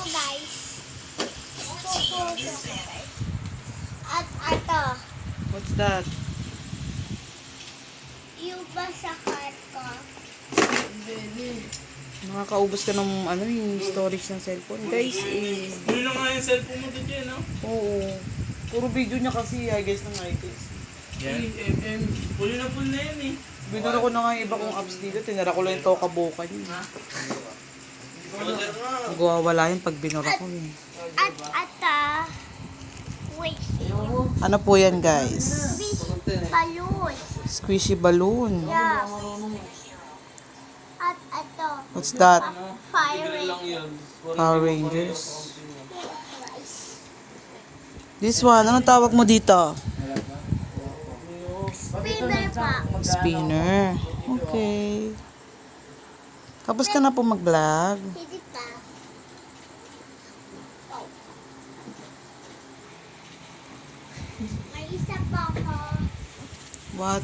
po guys. At ito, What's that? yung basakar ko. Nakakaubos ka ng yung storage ng cellphone. Guys, Yun na nga yung cellphone mo dito no? Oo. Puro video niya kasi, guys, ng iTunes. Yan. Full na yan eh. Binura ko na nga yung iba kong apps dito. Tinara ko lang yung Toka Boka niya. Magwawala yun pag binura ko eh. At ata, wait, Ano po yan, guys? balloon. Squishy balloon. Yeah. At ito, What's that? fire ring. Power Rangers. This one, anong tawag mo dito? Spinner pa. Spinner. Okay. Tapos ka na po mag-vlog. Hindi pa. Oh. May isa pa ako. What?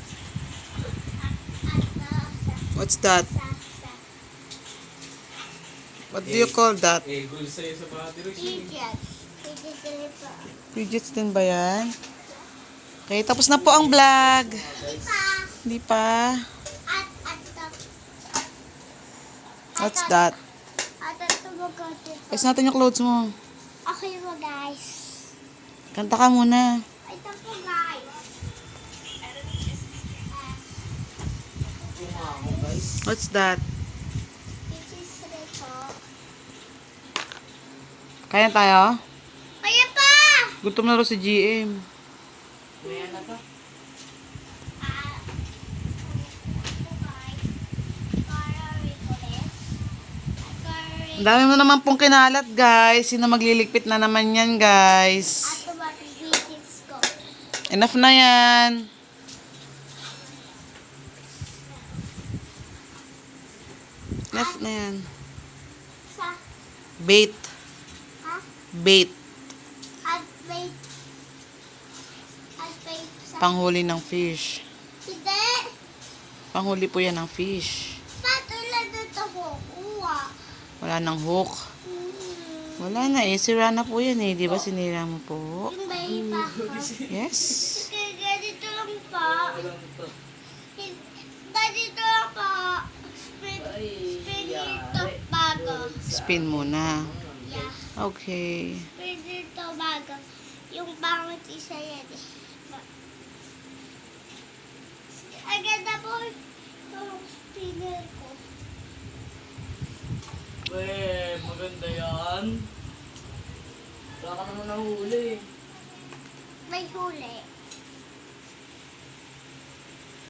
At What's that? sa What do you call that? Goal sa'yo sa battery. idiots. Idiots pa. Fidgets din ba yan? Okay, tapos na po ang vlog. Hindi pa. Hindi pa. At What's that? tumugod. Ayos natin yung clothes mo. Okay mo guys. Kanta ka muna. Ito po guys. What's that? This is Rico. Kaya tayo? Kaya pa! Gutom na rin si GM. Ang dami mo naman pong kinalat, guys. Sino magliligpit na naman yan, guys? Ato mapipigits ko. Enough na yan. Enough na yan. Sa, Bait. ha? Bait. At wait. Sa, Panghuli ng fish. hindi. Panghuli po yan ng fish. Patulad nito ko. Uwa. Wala nang hook. Wala na eh. Sira na po yan eh. Di ba sinira mo po? Yung bahay pa ko. Yes. Kaya ganito lang pa. Ganito lang pa. Spin dito bago. Spin muna. Yeah. Okay. Spin dito bago. Yung pangit isa yan eh. Ang ganda po itong spinner ko. Weh, maganda yan. Wala ka naman nahuli. May huli.